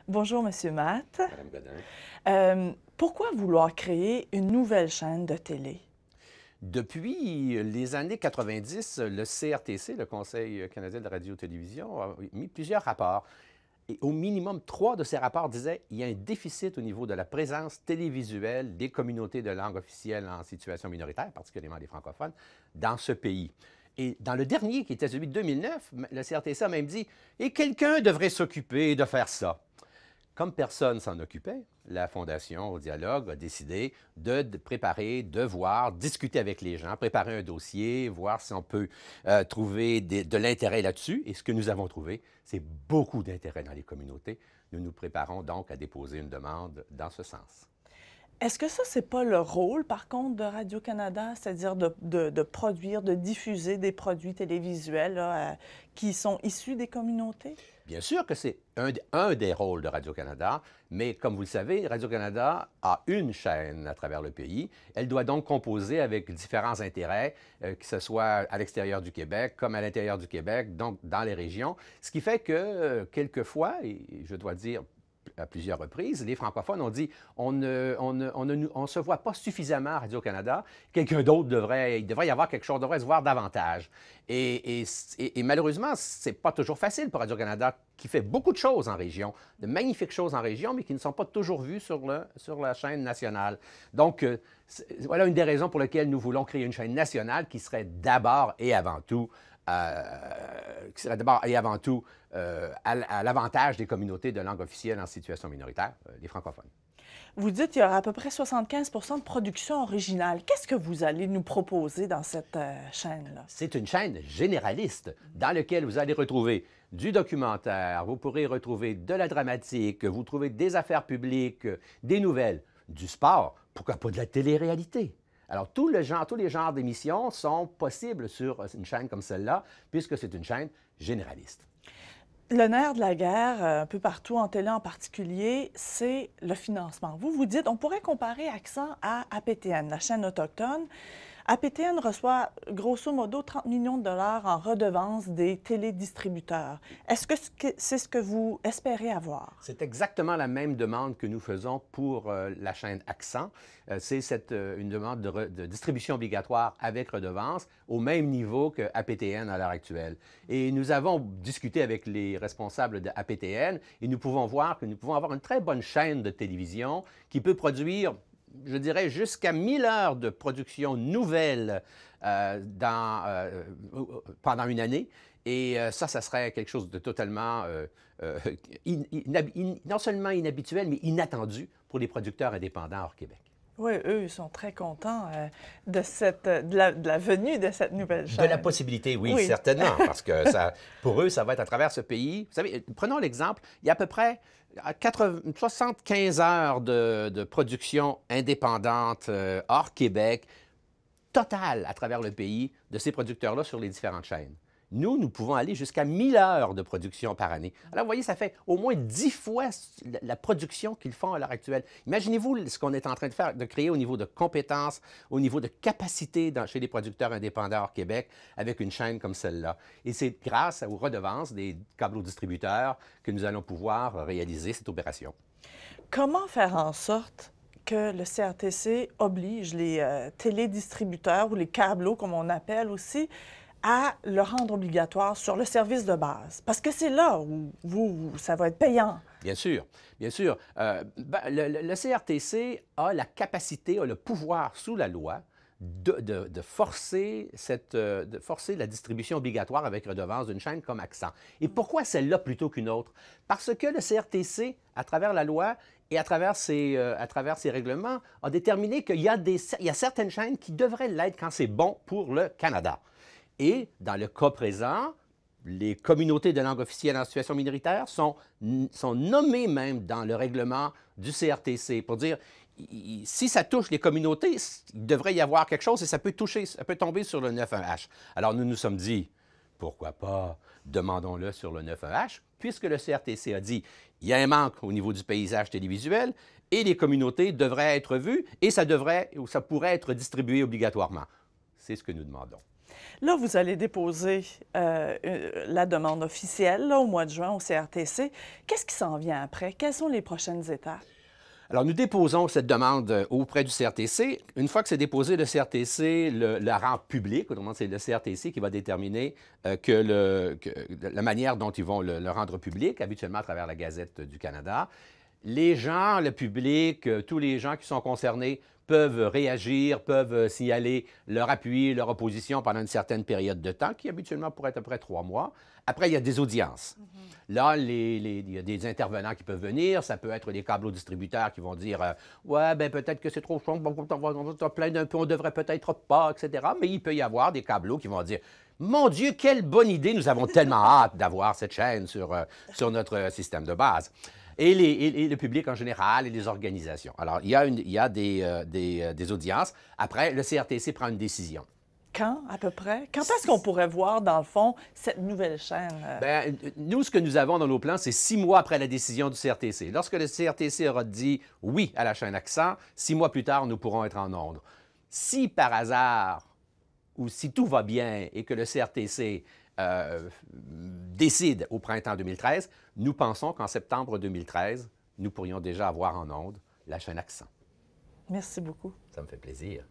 Bonjour, Monsieur Matt. Madame Godin. Pourquoi vouloir créer une nouvelle chaîne de télé? Depuis les années 90, le CRTC, le Conseil canadien de la radio-télévision, a mis plusieurs rapports. Et au minimum, 3 de ces rapports disaient qu'il y a un déficit au niveau de la présence télévisuelle des communautés de langue officielle en situation minoritaire, particulièrement les francophones, dans ce pays. Et dans le dernier, qui était celui de 2009, le CRTC a même dit « Et quelqu'un devrait s'occuper de faire ça ». Comme personne s'en occupait, la Fondation au dialogue a décidé de préparer, de voir, discuter avec les gens, préparer un dossier, voir si on peut trouver de l'intérêt là-dessus. Et ce que nous avons trouvé, c'est beaucoup d'intérêt dans les communautés. Nous nous préparons donc à déposer une demande dans ce sens. Est-ce que ça, c'est pas le rôle, par contre, de Radio-Canada, c'est-à-dire de produire, de diffuser des produits télévisuels là, qui sont issus des communautés? Bien sûr que c'est un des rôles de Radio-Canada, mais comme vous le savez, Radio-Canada a une chaîne à travers le pays. Elle doit donc composer avec différents intérêts, que ce soit à l'extérieur du Québec comme à l'intérieur du Québec, donc dans les régions. Ce qui fait que, quelquefois, et je dois dire à plusieurs reprises, les francophones ont dit on ne se voit pas suffisamment à Radio-Canada. Quelqu'un d'autre il devrait y avoir quelque chose, devrait se voir davantage. Et malheureusement, ce n'est pas toujours facile pour Radio-Canada, qui fait beaucoup de choses en région, de magnifiques choses en région, mais qui ne sont pas toujours vues sur la chaîne nationale. Donc, voilà une des raisons pour lesquelles nous voulons créer une chaîne nationale qui serait d'abord et avant tout à l'avantage des communautés de langue officielle en situation minoritaire, les francophones. Vous dites qu'il y aura à peu près 75 de production originale. Qu'est-ce que vous allez nous proposer dans cette chaîne-là? C'est une chaîne généraliste dans laquelle vous allez retrouver du documentaire, vous pourrez retrouver de la dramatique, vous trouvez des affaires publiques, des nouvelles, du sport, pourquoi pas de la télé-réalité. Alors, tous les genres d'émissions sont possibles sur une chaîne comme celle-là, puisque c'est une chaîne généraliste. Le nerf de la guerre, un peu partout en télé en particulier, c'est le financement. Vous dites, on pourrait comparer Accent à APTN, la chaîne autochtone. APTN reçoit grosso modo 30 millions de dollars en redevances des télédistributeurs. Est-ce que c'est ce que vous espérez avoir? C'est exactement la même demande que nous faisons pour la chaîne Accent. C'est une demande de distribution obligatoire avec redevance au même niveau que APTN à l'heure actuelle. Et nous avons discuté avec les responsables de APTN et nous pouvons voir que nous pouvons avoir une très bonne chaîne de télévision qui peut produire, je dirais, jusqu'à 1000 heures de production nouvelle pendant une année. Et ça serait quelque chose de totalement, non seulement inhabituel, mais inattendu pour les producteurs indépendants hors Québec. Oui, eux, ils sont très contents de la venue de cette nouvelle chaîne. De la possibilité, oui, certainement, parce que pour eux, ça va être à travers ce pays. Vous savez, prenons l'exemple, il y a à peu près 75 heures de production indépendante hors Québec, totale à travers le pays, de ces producteurs-là sur les différentes chaînes. Nous pouvons aller jusqu'à 1000 heures de production par année. Alors, vous voyez, ça fait au moins 10 fois la production qu'ils font à l'heure actuelle. Imaginez-vous ce qu'on est en train de faire, de créer au niveau de compétences, au niveau de capacité chez les producteurs indépendants hors Québec, avec une chaîne comme celle-là. Et c'est grâce aux redevances des câbleaux-distributeurs que nous allons pouvoir réaliser cette opération. Comment faire en sorte que le CRTC oblige les télédistributeurs ou les câbleaux, comme on appelle aussi, à le rendre obligatoire sur le service de base? Parce que c'est là où ça va être payant. Bien sûr, bien sûr. Le CRTC a la capacité, a le pouvoir sous la loi de forcer la distribution obligatoire avec redevance d'une chaîne comme Accent. Et pourquoi celle-là plutôt qu'une autre? Parce que le CRTC, à travers la loi et à travers ses règlements, a déterminé qu'il y a certaines chaînes qui devraient l'être quand c'est bon pour le Canada. Et dans le cas présent, les communautés de langue officielle en situation minoritaire sont nommées même dans le règlement du CRTC pour dire si ça touche les communautés, il devrait y avoir quelque chose et ça peut tomber sur le 9.1H. Alors nous nous sommes dit, pourquoi pas, demandons-le sur le 9.1H, puisque le CRTC a dit il y a un manque au niveau du paysage télévisuel et les communautés devraient être vues et ça pourrait être distribué obligatoirement. C'est ce que nous demandons. Là, vous allez déposer la demande officielle là, au mois de juin au CRTC. Qu'est-ce qui s'en vient après? Quelles sont les prochaines étapes? Alors, nous déposons cette demande auprès du CRTC. Une fois que c'est déposé, le CRTC la rend publique. Autrement, c'est le CRTC qui va déterminer la manière dont ils vont le rendre public, habituellement à travers la Gazette du Canada. Les gens, le public, tous les gens qui sont concernés peuvent réagir, peuvent signaler leur appui, leur opposition pendant une certaine période de temps, qui habituellement pourrait être à peu près 3 mois. Après, il y a des audiences. Là, il y a des intervenants qui peuvent venir. Ça peut être des câbleaux distributeurs qui vont dire ouais, ben peut-être que c'est trop chaud, on va plaindre un peu, on devrait peut-être pas, etc. Mais il peut y avoir des câbleaux qui vont dire mon Dieu, quelle bonne idée, nous avons tellement hâte d'avoir cette chaîne sur notre système de base. Et le public en général et les organisations. Alors, il y a des audiences. Après, le CRTC prend une décision. Quand, à peu près? Quand est-ce qu'on pourrait voir, dans le fond, cette nouvelle chaîne? Bien, nous, ce que nous avons dans nos plans, c'est 6 mois après la décision du CRTC. Lorsque le CRTC aura dit oui à la chaîne Accent, 6 mois plus tard, nous pourrons être en ondes. Si par hasard, ou si tout va bien et que le CRTC décide au printemps 2013, nous pensons qu'en septembre 2013, nous pourrions déjà avoir en ondes la chaîne Accent. Merci beaucoup. Ça me fait plaisir.